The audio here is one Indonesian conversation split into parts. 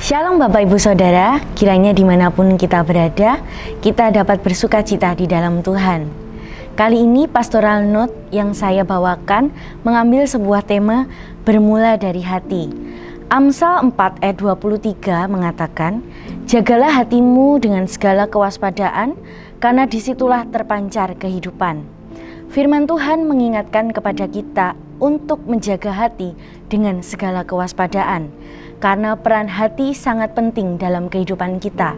Shalom Bapak Ibu Saudara, kiranya dimanapun kita berada, kita dapat bersuka cita di dalam Tuhan. Kali ini pastoral note yang saya bawakan mengambil sebuah tema bermula dari hati. Amsal 4 ayat 23 mengatakan, "Jagalah hatimu dengan segala kewaspadaan, karena disitulah terpancar kehidupan." Firman Tuhan mengingatkan kepada kita untuk menjaga hati dengan segala kewaspadaan, karena peran hati sangat penting dalam kehidupan kita.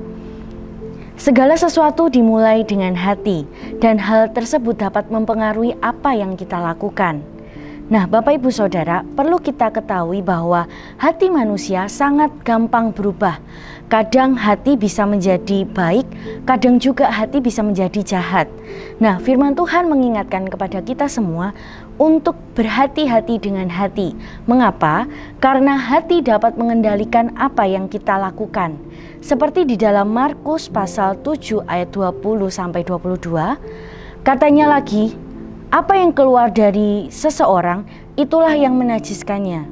Segala sesuatu dimulai dengan hati, dan hal tersebut dapat mempengaruhi apa yang kita lakukan. Nah, Bapak Ibu Saudara, perlu kita ketahui bahwa hati manusia sangat gampang berubah. Kadang hati bisa menjadi baik, kadang juga hati bisa menjadi jahat. Nah, firman Tuhan mengingatkan kepada kita semua untuk berhati-hati dengan hati. Mengapa? Karena hati dapat mengendalikan apa yang kita lakukan. Seperti di dalam Markus pasal 7 ayat 20-22, katanya lagi, apa yang keluar dari seseorang, itulah yang menajiskannya.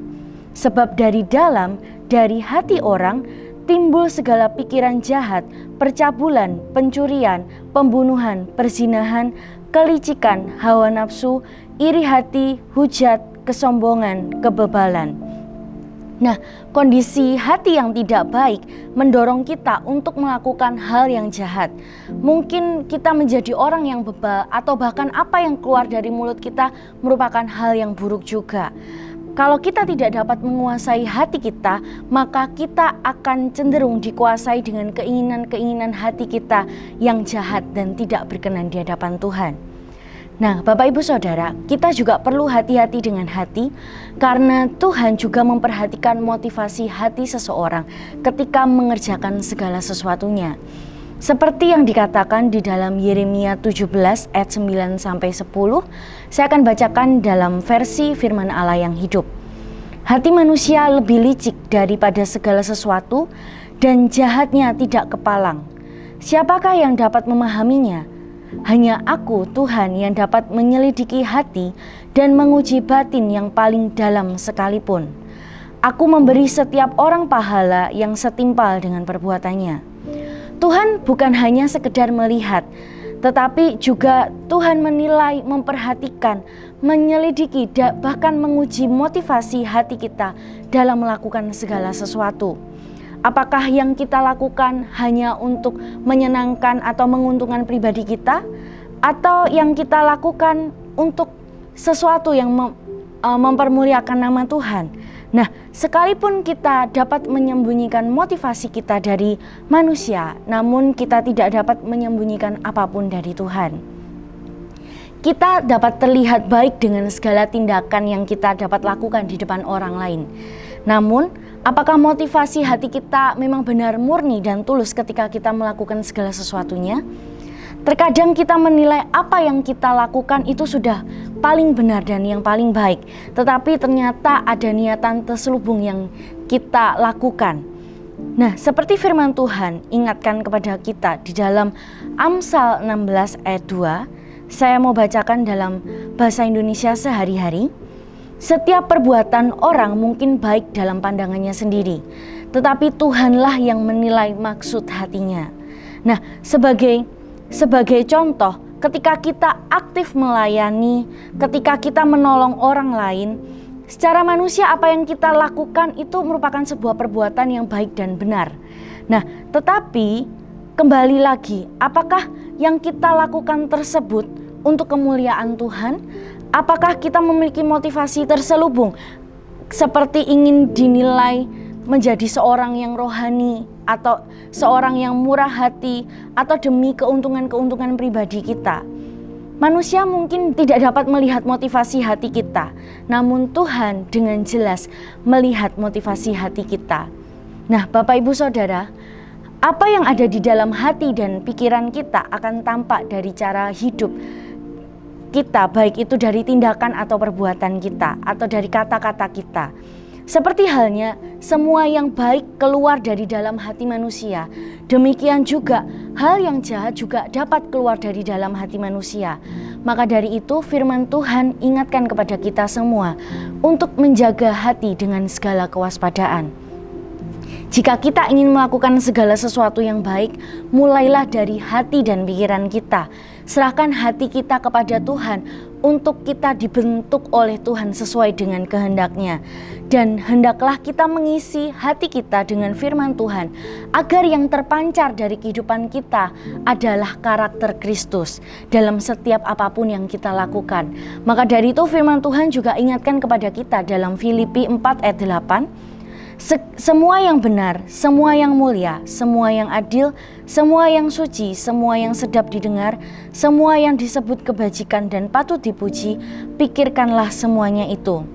Sebab dari dalam, dari hati orang, timbul segala pikiran jahat, percabulan, pencurian, pembunuhan, perzinahan, kelicikan, hawa nafsu, iri hati, hujat, kesombongan, kebebalan. Nah, kondisi hati yang tidak baik mendorong kita untuk melakukan hal yang jahat. Mungkin kita menjadi orang yang bebal, atau bahkan apa yang keluar dari mulut kita merupakan hal yang buruk juga. Kalau kita tidak dapat menguasai hati kita, maka kita akan cenderung dikuasai dengan keinginan-keinginan hati kita yang jahat dan tidak berkenan di hadapan Tuhan. Nah, Bapak Ibu Saudara, kita juga perlu hati-hati dengan hati, karena Tuhan juga memperhatikan motivasi hati seseorang ketika mengerjakan segala sesuatunya. Seperti yang dikatakan di dalam Yeremia 17 ayat 9-10, saya akan bacakan dalam versi firman Allah yang hidup. Hati manusia lebih licik daripada segala sesuatu, dan jahatnya tidak kepalang. Siapakah yang dapat memahaminya? Hanya Aku, Tuhan, yang dapat menyelidiki hati dan menguji batin yang paling dalam sekalipun. Aku memberi setiap orang pahala yang setimpal dengan perbuatannya. Tuhan bukan hanya sekedar melihat, tetapi juga Tuhan menilai, memperhatikan, menyelidiki, bahkan menguji motivasi hati kita dalam melakukan segala sesuatu. Apakah yang kita lakukan hanya untuk menyenangkan atau menguntungkan pribadi kita, atau yang kita lakukan untuk sesuatu yang mempermuliakan nama Tuhan? Nah, sekalipun kita dapat menyembunyikan motivasi kita dari manusia, namun kita tidak dapat menyembunyikan apapun dari Tuhan. Kita dapat terlihat baik dengan segala tindakan yang kita dapat lakukan di depan orang lain. Namun, apakah motivasi hati kita memang benar murni dan tulus ketika kita melakukan segala sesuatunya? Terkadang kita menilai apa yang kita lakukan itu sudah paling benar dan yang paling baik, tetapi ternyata ada niatan terselubung yang kita lakukan. Nah, seperti firman Tuhan ingatkan kepada kita di dalam Amsal 16 ayat 2, saya mau bacakan dalam bahasa Indonesia sehari-hari. Setiap perbuatan orang mungkin baik dalam pandangannya sendiri, tetapi Tuhanlah yang menilai maksud hatinya. Nah, sebagai contoh, ketika kita aktif melayani, ketika kita menolong orang lain, secara manusia apa yang kita lakukan itu merupakan sebuah perbuatan yang baik dan benar. Nah, tetapi kembali lagi, apakah yang kita lakukan tersebut untuk kemuliaan Tuhan? Apakah kita memiliki motivasi terselubung seperti ingin dinilai menjadi seorang yang rohani, atau seorang yang murah hati, atau demi keuntungan-keuntungan pribadi kita? Manusia mungkin tidak dapat melihat motivasi hati kita, namun Tuhan dengan jelas melihat motivasi hati kita. Nah, Bapak Ibu Saudara, apa yang ada di dalam hati dan pikiran kita akan tampak dari cara hidup kita, baik itu dari tindakan atau perbuatan kita, atau dari kata-kata kita. Seperti halnya semua yang baik keluar dari dalam hati manusia, demikian juga hal yang jahat juga dapat keluar dari dalam hati manusia. Maka dari itu firman Tuhan ingatkan kepada kita semua untuk menjaga hati dengan segala kewaspadaan. Jika kita ingin melakukan segala sesuatu yang baik, mulailah dari hati dan pikiran kita. Serahkan hati kita kepada Tuhan untuk kita dibentuk oleh Tuhan sesuai dengan kehendak-Nya. Dan hendaklah kita mengisi hati kita dengan firman Tuhan, agar yang terpancar dari kehidupan kita adalah karakter Kristus dalam setiap apapun yang kita lakukan. Maka dari itu firman Tuhan juga ingatkan kepada kita dalam Filipi 4 ayat 8, semua yang benar, semua yang mulia, semua yang adil, semua yang suci, semua yang sedap didengar, semua yang disebut kebajikan dan patut dipuji, pikirkanlah semuanya itu.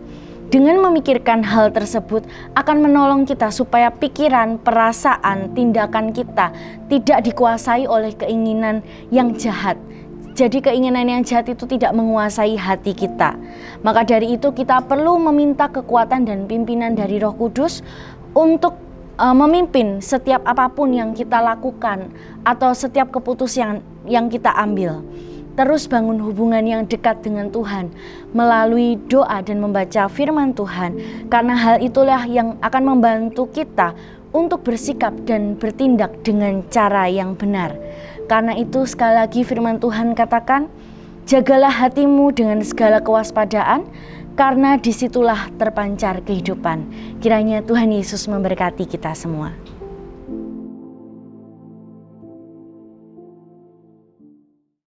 Dengan memikirkan hal tersebut akan menolong kita supaya pikiran, perasaan, tindakan kita tidak dikuasai oleh keinginan yang jahat. Jadi keinginan yang jahat itu tidak menguasai hati kita. Maka dari itu kita perlu meminta kekuatan dan pimpinan dari Roh Kudus untuk memimpin setiap apapun yang kita lakukan atau setiap keputusan yang kita ambil. Terus bangun hubungan yang dekat dengan Tuhan melalui doa dan membaca firman Tuhan, karena hal itulah yang akan membantu kita untuk bersikap dan bertindak dengan cara yang benar. Karena itu sekali lagi firman Tuhan katakan, jagalah hatimu dengan segala kewaspadaan, karena disitulah terpancar kehidupan. Kiranya Tuhan Yesus memberkati kita semua.